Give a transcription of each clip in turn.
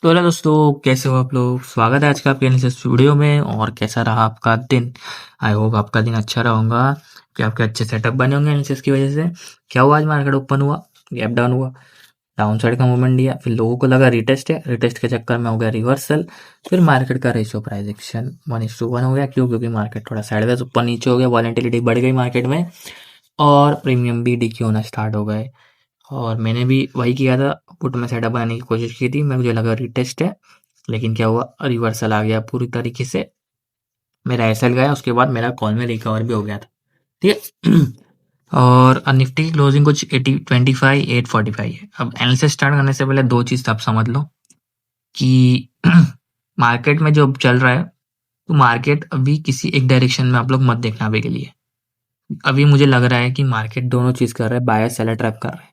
तो हेलो दोस्तों, कैसे हो आप लोग। स्वागत है आज का आपके एनालिसिस वीडियो में। और कैसा रहा आपका दिन। आई होप आपका दिन अच्छा रहा होगा कि आपके अच्छे सेटअप बने होंगे एनालिसिस की वजह से। क्या हुआ, आज मार्केट ओपन हुआ, गैप डाउन हुआ, डाउन साइड का मूवमेंट दिया, फिर लोगों को लगा रिटेस्ट है, रिटेस्ट के चक्कर में हो गया रिवर्सल। फिर मार्केट का रेशियो प्राइस एक्शन 1:1 हो गया। क्यों? क्योंकि मार्केट थोड़ा साइडवेज ऊपर नीचे हो गया, वॉलेटिलिटी बढ़ गई मार्केट में और प्रीमियम भी डीक्यू होना स्टार्ट हो गए। और मैंने भी वही किया था, पुट में सेटअप बनाने की कोशिश की थी। मैं मुझे लगा रिटेस्ट है, लेकिन क्या हुआ, रिवर्सल आ गया पूरी तरीके से। मेरा एसएल गया, उसके बाद मेरा कॉल में रिकवर भी हो गया था। ठीक है। और निफ्टी की क्लोजिंग कुछ 80 25 845 है। अब एनालिसिस स्टार्ट करने से पहले दो चीज आप समझ लो कि मार्केट में जो अब चल रहा है, तो मार्केट अभी किसी एक डायरेक्शन में आप लोग मत देखना अभी के लिए। अभी मुझे लग रहा है कि मार्केट दोनों चीज कर रहा है, बायर सेलर ट्रैप कर रहा है।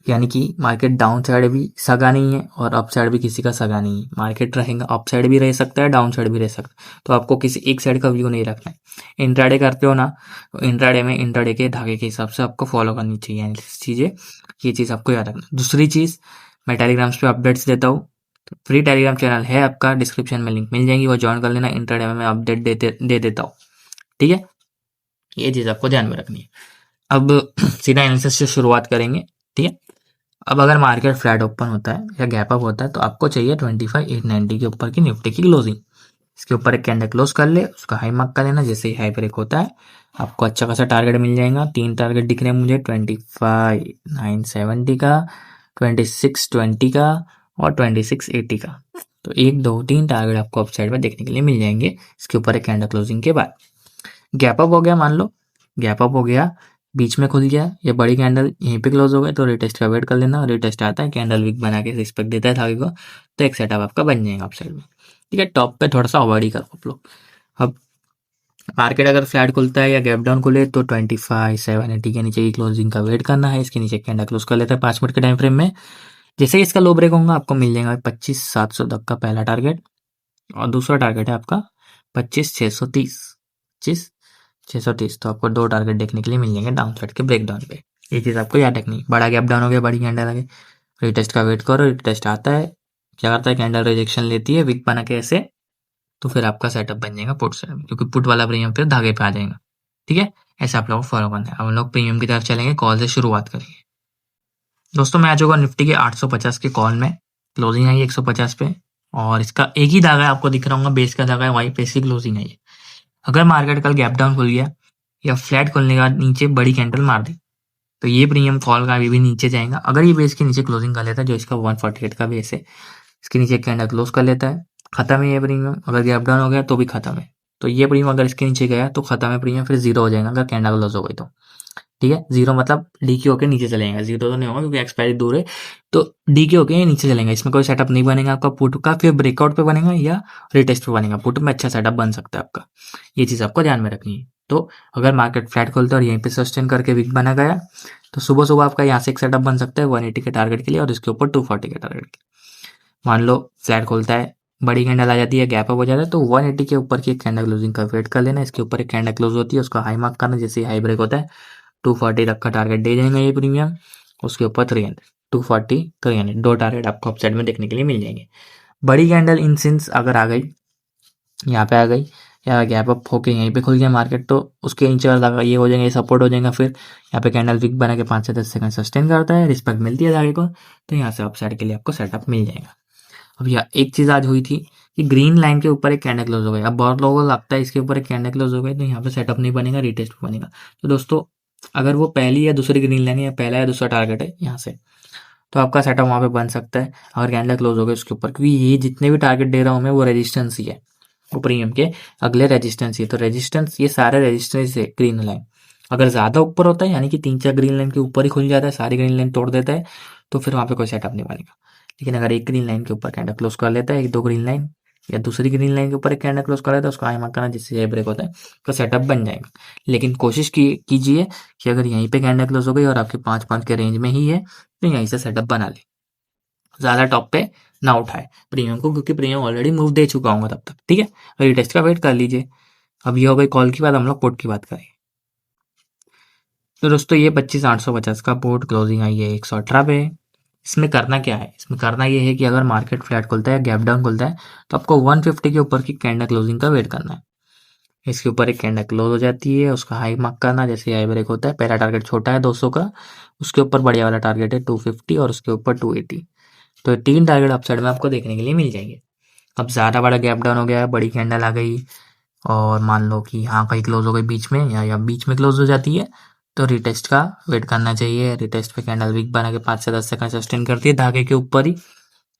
यानी कि मार्केट डाउन साइड भी सगा नहीं है और अप साइड भी किसी का सगा नहीं है। मार्केट रहेगा, अप साइड भी रह सकता है, डाउन साइड भी रह सकता है। तो आपको किसी एक साइड का व्यू नहीं रखना है। इंट्राडे करते हो ना, तो इंट्राडे में इंट्राडे के धागे के हिसाब से आपको फॉलो करनी चाहिए यानी चीजें। ये चीज आपको याद रखना। दूसरी चीज, मैं टेलीग्राम्स पे अपडेट्स देता हूँ। तो फ्री टेलीग्राम चैनल है आपका, डिस्क्रिप्शन में लिंक मिल जाएगी, वो ज्वाइन कर लेना। इंट्राडे में मैं अपडेट दे देता हूँ। ठीक है, ये चीज आपको ध्यान में रखनी है। अब सीधा एनालिसिस से शुरुआत करेंगे। ठीक है। अब अगर मार्केट फ्लैट ओपन होता है या गैप अप होता है, तो आपको चाहिए 25,890 के ऊपर की निफ्टी की क्लोजिंग। इसके ऊपर एक कैंडल क्लोज कर ले, उसका हाई मार्क कर लेना। जैसे ही हाई ब्रेक होता है, आपको अच्छा खासा टारगेट मिल जाएगा। 3 टारगेट दिख रहे हैं मुझे, 25,970 का, 2620 का और 2680 का। तो 1 2 3 टारगेट आपको अपसाइड में देखने के लिए मिल जाएंगे इसके ऊपर एक कैंडल क्लोजिंग के बाद। गैप अप हो गया, मान लो गैप अप हो गया, बीच में खुल गया, ये बड़ी कैंडल यहीं पे क्लोज हो गए, तो रिटेस्ट का वेट कर लेना। रिटेस्ट आता है, कैंडल वीक बना के रिस्पेक्ट देता है धागे को, तो एक सेटअप आपका बन जाएगा अपसाइड में। ठीक है, टॉप पे थोड़ा सा अवॉइड ही करो आप लोग। अब मार्केट अगर फ्लैट खुलता है या गैप डाउन खुले, तो 25,780 के नीचे की क्लोजिंग का वेट करना है। इसके नीचे कैंडल क्लोज कर लेता है 5 मिनट के टाइम फ्रेम में। जैसे ही इसका लो ब्रेक होगा, आपको मिल जाएगा 25,700 तक का पहला टारगेट, और दूसरा टारगेट है आपका 25,630। 25,630, तो आपको 2 टारगेट देखने के लिए मिल जाएंगे डाउन साइड के ब्रेक डाउन पे। ये चीज़ आपको याद रखनी है। बड़ा गैप डाउन हो गया, बड़ी कैंडल आ गई, रिटेस्ट का वेट करो। रिटेस्ट आता है, क्या करता है, कैंडल रिजेक्शन लेती है विक बना के ऐसे, तो फिर आपका सेटअप बन जाएगा पुट साइड में, क्योंकि पुट वाला प्रीमियम फिर धागे पे आ जाएगा। ठीक है, ऐसे आप लोगों को फॉलो करना है। अब हम लोग प्रीमियम की तरफ चलेंगे, कॉल से शुरुआत करेंगे। दोस्तों, मैं आ जाऊंगा निफ्टी के 850 के कॉल में। क्लोजिंग आई 150 पे, और इसका एक ही धागा आपको दिख रहा होगा, बेस का धागा है, वहीं पे इसकी क्लोजिंग आई है। अगर मार्केट कल गैप डाउन खुल गया या फ्लैट खुलने के बाद नीचे बड़ी कैंडल मार दी, तो ये प्रीमियम कॉल का अभी भी नीचे जाएगा। अगर ये बेस के नीचे क्लोजिंग कर लेता है, जो इसका 148 का बेस है, इसके नीचे कैंडल क्लोज कर लेता है, खत्म है ये प्रीमियम। अगर गैप डाउन हो गया तो भी खत्म है। तो ये प्रीमियम अगर इसके नीचे गया तो खत्म है प्रीमियम, फिर जीरो हो जाएगा अगर कैंडल क्लोज हो गई तो। ठीक है, जीरो मतलब डी के होकर नीचे चलेगा, जीरो तो नहीं होगा क्योंकि एक्सपायरी दूर है। तो डी के होकर नीचे चलेगा, इसमें कोई सेटअप नहीं बनेगा आपका पुट का। फिर ब्रेकआउट पे बनेगा या रिटेस्ट पे बनेगा। पुट में अच्छा सेटअप बन सकता है आपका, ये चीज आपको ध्यान में रखनी है। तो अगर मार्केट फ्लैट खोलता है और यहीं पे सस्टेन करके वीक बना गया, तो सुबह सुबह आपका यहाँ से एक सेटअप बन सकता है 180 के टारगेट के लिए, और इसके ऊपर 240 के टारगेट के। मान लो फ्लैट खोलता है, बड़ी कैंडल आ जाती है, गैप अप हो जाता है, तो 180 के ऊपर की एक कैंडल क्लोजिंग का वेट कर लेना। इसके ऊपर एक कैंडल क्लोज होती है, उसका हाई मार्क करना। जैसे हाई ब्रेक होता है, 240 तक का टारगेट दे जाएंगे ये प्रीमियम, उसके ऊपर 300, 240 300, 2 टारगेट आपको अपसाइड में देखने के लिए मिल जाएंगे। बड़ी कैंडल इन सिंस अगर आ गई, यहाँ पे आ गई, या गैप अप होके यहीं पे खुल गया मार्केट, तो उसके नीचे वाला ये हो जाएगा, ये सपोर्ट हो जाएगा। फिर यहाँ पे कैंडल विक बना के 5 से 10 सेकंड सस्टेन करता है, रिस्पेक्ट मिलती है आगे को, तो यहाँ से अपसाइड के लिए आपको सेटअप मिल जाएगा। अब यह एक चीज आज हुई थी कि ग्रीन लाइन के ऊपर एक कैंडल क्लोज हो गया। अब बहुत लोगों को लगता है इसके ऊपर एक कैंडल क्लोज हो गई तो यहाँ पे सेटअप नहीं बनेगा, रिटेस्ट बनेगा। तो दोस्तों, अगर वो पहली या दूसरी ग्रीन लाइन है या पहला या दूसरा टारगेट है यहाँ से, तो आपका सेटअप वहां पे बन सकता है अगर कैंडल क्लोज हो गए उसके ऊपर, क्योंकि ये जितने भी टारगेट दे रहा हूँ मैं, वो रेजिस्टेंस ही है, वो प्रीमियम के अगले रेजिस्टेंस ही है। तो रेजिस्टेंस, ये सारे रेजिस्टेंस है ग्रीन लाइन। अगर ज्यादा ऊपर होता है, यानी कि 3 4 ग्रीन लाइन के ऊपर ही खुल जाता है, सारी ग्रीन लाइन तोड़ देता है, तो फिर वहां पे कोई सेटअप नहीं बनेगा। लेकिन अगर एक ग्रीन लाइन के ऊपर कैंडल क्लोज कर लेता है, 1 2 ग्रीन लाइन, या दूसरी ग्रीन लाइन के ऊपर एक कैंडल क्लोज कर लेता है, उसका आई मार्क करना, जिससे ये ब्रेक होता है, तो सेटअप बन जाएगा। लेकिन कोशिश कीजिए कि अगर यहीं पे कैंडल क्लोज हो गई और आपके 5 5 के रेंज में ही है, तो यहीं से सेटअप बना ले, ज्यादा टॉप पे ना उठाए प्रीमियम को, क्योंकि प्रीमियम ऑलरेडी मूव दे चुका हूँ तब तक। ठीक है, रीटेस्ट का वेट कर लीजिए। अब ये हो गई कॉल की बात, हम लोग पुट की बात करें। तो दोस्तों, ये 25,850 का पुट क्लोजिंग आई है 118 पे। इसमें करना क्या है, इसमें करना ये है कि अगर मार्केट फ्लैट खुलता है, गैप डाउन खुलता है, तो आपको 150 के ऊपर की कैंडल क्लोजिंग का वेट करना है। इसके ऊपर एक कैंडल क्लोज हो जाती है, उसका हाई मार्क करना, जैसे हाई ब्रेक होता है, पहला टारगेट छोटा है 200 का, उसके ऊपर बढ़िया वाला टारगेट है 250 और उसके ऊपर 280। तो ये 3 टारगेट अपसाइड में आपको देखने के लिए मिल जाएंगे। अब ज़्यादा बड़ा गैप डाउन हो गया है, बड़ी कैंडल आ गई और मान लो कि हाँ कहीं क्लोज हो गई बीच में या बीच में क्लोज हो जाती है, तो रिटेस्ट का वेट करना चाहिए। रिटेस्ट पे कैंडल वीक बना के 5 से 10 सेकंड सस्टेन करती है धागे के ऊपर ही,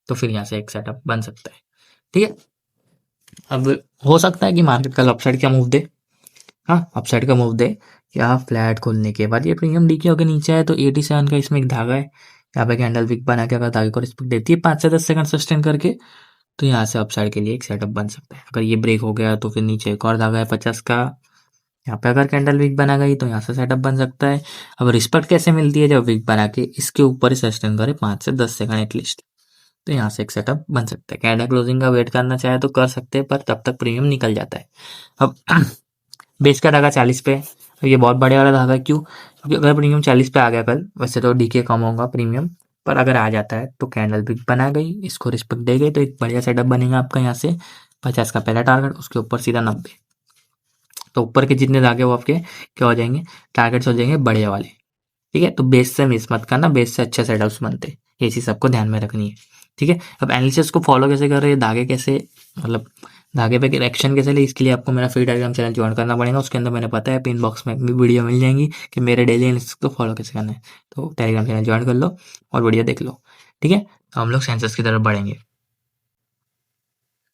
तो फिर यहाँ से एक सेटअप बन सकता है। ठीक है, अब हो सकता है कि मार्केट कल अपसाइड का मूव दे, हाँ अपसाइड का मूव दे, या फ्लैट खोलने के बाद ये प्रीमियम डीके होकर नीचे आए तो 87 का इसमें एक धागा है, यहाँ पे कैंडल वीक बना के अगर धागे को रिस्पेक्ट देती है 5 से 10 सेकंड सस्टेन करके, तो यहाँ से अपसाइड के लिए एक सेटअप बन सकता है। अगर ये ब्रेक हो गया तो फिर नीचे एक और धागा है 50 का, यहाँ पे अगर कैंडल वीक बना गई तो यहाँ से सेटअप बन सकता है। अब रिस्पेक्ट कैसे मिलती है, जब वीक बना के इसके ऊपर ही सस्टेन करे 5 से 10 सेकंड एटलीस्ट, तो यहाँ से एक सेटअप बन सकता है। कैंडल क्लोजिंग का वेट करना चाहे तो कर सकते हैं, पर तब तक प्रीमियम निकल जाता है। अब बेस का धागा 40 पे, अब ये बहुत बड़े वाला धागा है, क्यों? क्योंकि अगर प्रीमियम 40 पे आ गया कल, वैसे तो डीके कम होगा प्रीमियम, पर अगर आ जाता है तो कैंडल वीक बना गई, इसको रिस्पेक्ट दे गई, तो एक बढ़िया सेटअप बनेगा आपका। यहाँ से 50 का पहला टारगेट, उसके ऊपर सीधा 90, तो ऊपर के जितने धागे वो आपके क्या हो जाएंगे, टारगेट्स हो जाएंगे बढ़िया वाले। ठीक है, तो बेस से मिस मत करना, बेस से अच्छे सेटअप्स बनते हैं, ये चीज़ सबको ध्यान में रखनी है। ठीक है, अब एनालिसिस को फॉलो कैसे कर रहे हैं, धागे कैसे, मतलब धागे पे एक्शन कैसे ले, इसके लिए आपको मेरा फ्री टेलीग्राम चैनल ज्वाइन करना पड़ेगा। उसके अंदर मैंने पता है पिन बॉक्स में भी वीडियो मिल जाएंगी कि मेरे डेली एनालिसिस को फॉलो कैसे करना है, तो टेलीग्राम चैनल ज्वाइन कर लो और वीडियो देख लो। ठीक है, तो हम लोग सेंसस की तरफ बढ़ेंगे।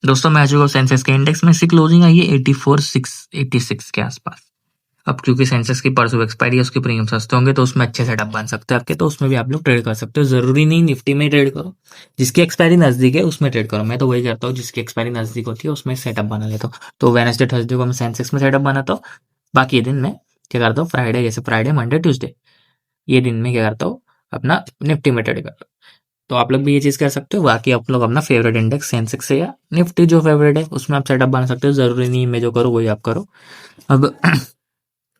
दोस्तों मैं आ चुका हूँ सेंसेक्स के इंडेक्स में, इसकी क्लोजिंग आई है 84,686 के आसपास। अब क्योंकि सेंसेक्स की परसों एक्सपायरी है, उसके प्रीमियम सस्ते होंगे, तो उसमें अच्छे सेटअप बन सकते हैं आपके, तो उसमें भी आप लोग ट्रेड कर सकते हो। जरूरी नहीं निफ्टी में ट्रेड करो, जिसकी एक्सपायरी नजदीक है उसमें ट्रेड करो। मैं तो वही करता हूँ, जिसकी एक्सपायरी नजदीक होती है उसमें सेटअप बना लेता हूँ। तो वेडनेसडे थर्सडे को मैं सेंसेक्स में सेटअप बनाता हूँ, बाकी ये दिन मैं क्या करता हूँ, फ्राइडे जैसे फ्राइडे मंडे ट्यूजडे, ये दिन में क्या करता हूँ, अपना निफ्टी में ट्रेड करता हूँ। तो आप लोग भी ये चीज़ कर सकते हो। बाकी आप लोग अपना फेवरेट इंडेक्स सेंसेक्स से या निफ्टी जो फेवरेट है उसमें आप सेटअप बना सकते हो। जरूरी नहीं मैं जो करूँ वही आप करो। अब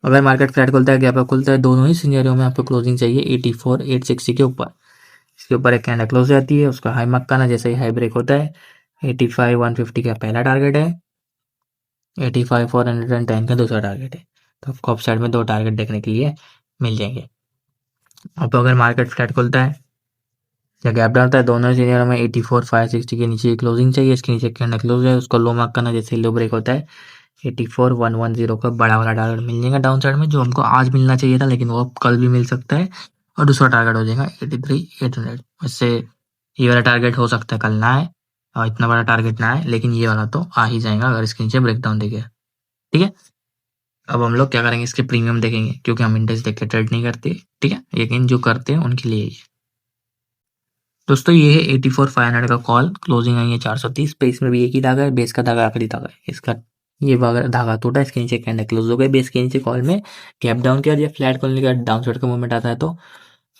अगर मार्केट फ्लैट खुलता है, गैप अप खुलता है, दोनों ही सिनेरियो में आपको क्लोजिंग चाहिए 84,860 के ऊपर। इसके ऊपर एक कैंडल क्लोज जाती है, उसका हाई मार्क करना, जैसे ही हाई ब्रेक होता है 85,150 का पहला टारगेट है, 85,410 का दूसरा टारगेट है। तो आपको अप साइड में 2 टारगेट देखने के लिए मिल जाएंगे। अब अगर मार्केट फ्लैट खुलता है या गैप डालता है, दोनों सिनेरियो में 84,560 के नीचे क्लोजिंग चाहिए। इसके नीचे कैंडल क्लोज है, उसको लो मार्क करना, जैसे लो ब्रेक होता है 84,110 का बड़ा वाला टारगेट मिल जाएगा डाउन साइड में, जो हमको आज मिलना चाहिए था, लेकिन वो कल भी मिल सकता है। और दूसरा टारगेट हो जाएगा 83,800। वैसे ये वाला टारगेट हो सकता है कल ना आए और इतना बड़ा टारगेट ना आए, लेकिन ये वाला तो आ ही जाएगा अगर इसके नीचे ब्रेकडाउन देखे। ठीक है, अब हम लोग क्या करेंगे, इसके प्रीमियम देखेंगे, क्योंकि हम इंडेक्स देख के ट्रेड नहीं करते। ठीक है, लेकिन जो करते हैं उनके लिए ये दोस्तों, ये है 84,500 का कॉल, क्लोजिंग आई है 430 पे। इसमें भी एक ही धागा है, बेस का धागा आखिरी धागा है इसका, ये धागा टूटा, इसके नीचे कैंडल क्लोज हो गए। बेस के नीचे कॉल में गैप डाउन किया, या फ्लैट खोलने का डाउन साइड का मूवमेंट आता है तो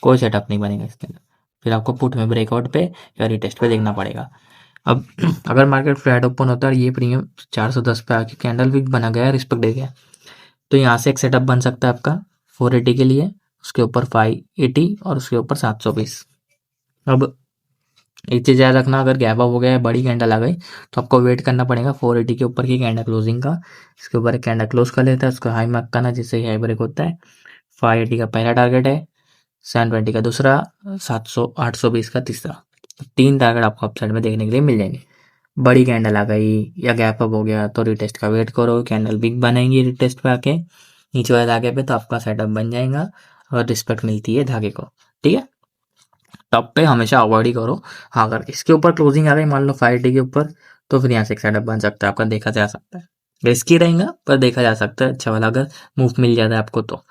कोई सेटअप नहीं बनेगा इसके अंदर, फिर आपको पुट में ब्रेकआउट पे या रिटेस्ट पे देखना पड़ेगा। अब अगर मार्केट फ्लैट ओपन होता है और ये प्रीमियम 410 पे आके कैंडल वीक बना गया, रिस्पेक्ट दे गया, तो यहाँ से एक सेटअप बन सकता है आपका 480 के लिए, उसके ऊपर 580 और उसके ऊपर 720। अब एक चीज़ याद रखना, अगर गैप अप हो गया है, बड़ी कैंडल आ गई, तो आपको वेट करना पड़ेगा 480 के ऊपर की कैंडल क्लोजिंग का। इसके ऊपर एक कैंडल क्लोज कर लेता है, उसको हाई मार्क करना, जिससे हाई ब्रेक होता है। 580 का पहला टारगेट है, 720 का दूसरा, 820 का तीसरा। 3 टारगेट आपको अपसाइड में देखने के लिए मिल जाएंगे। बड़ी कैंडल आ गई या गैप अप हो गया तो रिटेस्ट का वेट करो, कैंडल बिग बनाएंगी रिटेस्ट पे आके नीचे वाले धागे पे, तो आपका सेटअप बन जाएगा और रिस्पेक्ट मिलती है धागे को। ठीक है, टॉप पे हमेशा अवॉइड ही करो। हाँ, अगर इसके ऊपर क्लोजिंग आ गई मान लो 580 के ऊपर, तो फिर यहाँ से एक सेटअप बन सकता है आपका, देखा जा सकता है। रिस्की रहेगा पर देखा जा सकता है अच्छा वाला, अगर मूव मिल जाता है आपको तो।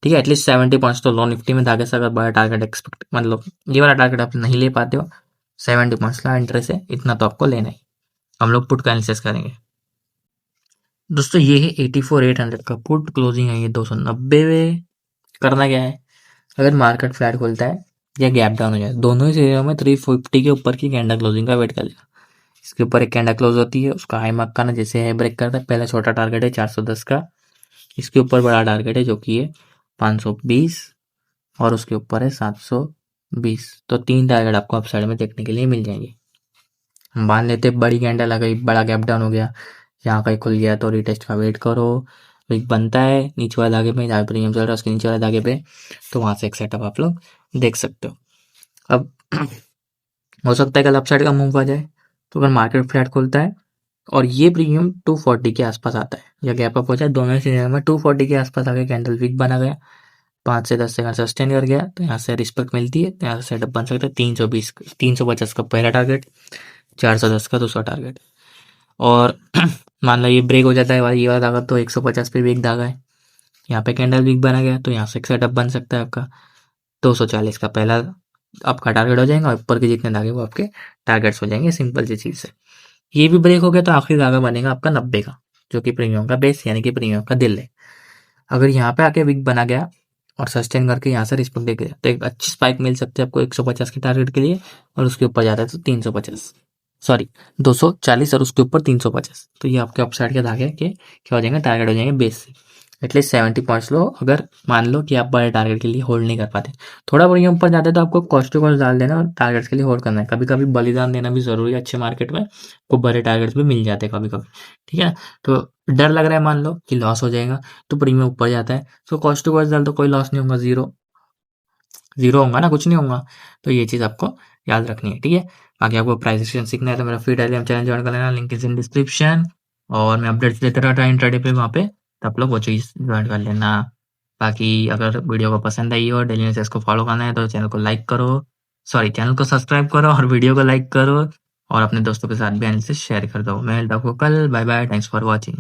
ठीक है, एटलीस्ट 70 पॉइंट्स तो लो निफ्टी में धागे से अगर बड़ा टारगेट एक्सपेक्ट, मतलब ये वाला टारगेट आप नहीं ले पाते हो, 70 पॉइंट्स का इंटरेस्ट है, इतना तो आपको लेना ही। हम लोग पुट का एनालिसिस करेंगे। दोस्तों ये है 84,800 का पुट, क्लोजिंग है ये 290 में। करना क्या है, अगर मार्केट फ्लैट खुलता है या गैप डाउन हो जाए, दोनों ही सिनेरियो में 350 के ऊपर की कैंडल क्लोजिंग का वेट कर लेगा। इसके ऊपर एक कैंडल क्लोज होती है, उसका हाई मार्क करना, जैसे हाई ब्रेक करता है, पहला छोटा टारगेट है 410 का, इसके ऊपर बड़ा टारगेट है जो कि है 520 और उसके ऊपर है 700 20। तो 3 टारगेट आपको अपसाइड में देखने के लिए मिल जाएंगे। मान लेते बड़ी कैंडल आ गई, बड़ा गैप डाउन हो गया, यहाँ कहीं खुल गया तो रिटेस्ट का वेट करो, विक बनता है नीचे वाले धागे पे, जहाँ प्रीमियम चल रहा है उसके नीचे वाले धागे पे, तो वहां से एक सेटअप आप लोग देख सकते हो। अब हो सकता है कल अपसाइड का मूव आ जाए, तो अगर मार्केट फ्लैट खुलता है और ये प्रीमियम 240 के आसपास आता है या गैप अप हो जाए, दोनों सिनेरियो में 240 के आसपास आके कैंडल वीक बना गया, 5 से 10 सेकंड सस्टेन कर गया, तो यहाँ से रिस्पेक्ट मिलती है, तो यहाँ से सेटअप बन सकता है 320 350 का पहला टारगेट, 410 का दूसरा टारगेट। और मान लो ये ब्रेक हो जाता है ये वाला धागा, तो 150 पे भी एक धागा है, यहाँ पे कैंडल वीक बना गया, तो यहाँ से एक सेटअप बन सकता है आपका 240 का पहला आपका टारगेट हो जाएगा, और ऊपर के जितने धागे वो आपके टारगेट्स हो जाएंगे। सिंपल सी चीज़ है। ये भी ब्रेक हो गया तो आखिरी धागा बनेगा आपका 90 का, जो कि प्रीमियम का बेस यानी कि प्रीमियम का दिल है। अगर यहाँ पे आके वीक बना गया और सस्टेन करके यहाँ से रिस्पेक्ट दे गया, तो एक अच्छी स्पाइक मिल सकती है आपको 150 के टारगेट के लिए, और उसके ऊपर जाता है तो 350, सॉरी 240, और उसके ऊपर 350। तो ये आपके अपसाइड के धागे के क्या हो जाएंगे, टारगेट हो जाएंगे बेस से। एटलीस्ट 70 पॉइंट्स लो, अगर मान लो कि आप बड़े टारगेट के लिए होल्ड नहीं कर पाते, थोड़ा बढ़िया ऊपर जाते तो आपको कॉस्ट टू कॉस्ट डाल देना और टारगेट्स के लिए होल्ड करना है। कभी कभी बलिदान देना भी जरूरी है अच्छे मार्केट में, को बड़े टारगेट्स भी मिल जाते हैं कभी कभी, ठीक है। तो डर लग रहा है मान लो कि लॉस हो जाएगा, तो प्रीमियम ऊपर जाता है, तो कॉस्ट टू कॉस्ट डाल तो कोई लॉस नहीं होगा, जीरो जीरो होगा ना, कुछ नहीं होगा। तो ये चीज़ आपको याद रखनी है, ठीक है। बाकी आपको प्राइस एक्शन सीखना है तो मेरा फ्री टेलीग्राम चैनल ज्वाइन कर लेना, लिंक इज इन डिस्क्रिप्शन। और मैं अपडेट्स देते रहता हूँ इंट्राडे पे वहाँ पे, तो आप लोग वो चीज़ ज्वाइन कर लेना। बाकी अगर वीडियो को पसंद आई हो, डेली न्यूज़ को फॉलो करना है तो चैनल को लाइक करो, सॉरी चैनल को सब्सक्राइब करो और वीडियो को लाइक करो, और अपने दोस्तों के साथ भी एनालिसिस शेयर कर दो। मैं मिलता हूँ आपको कल, bye bye, thanks for watching.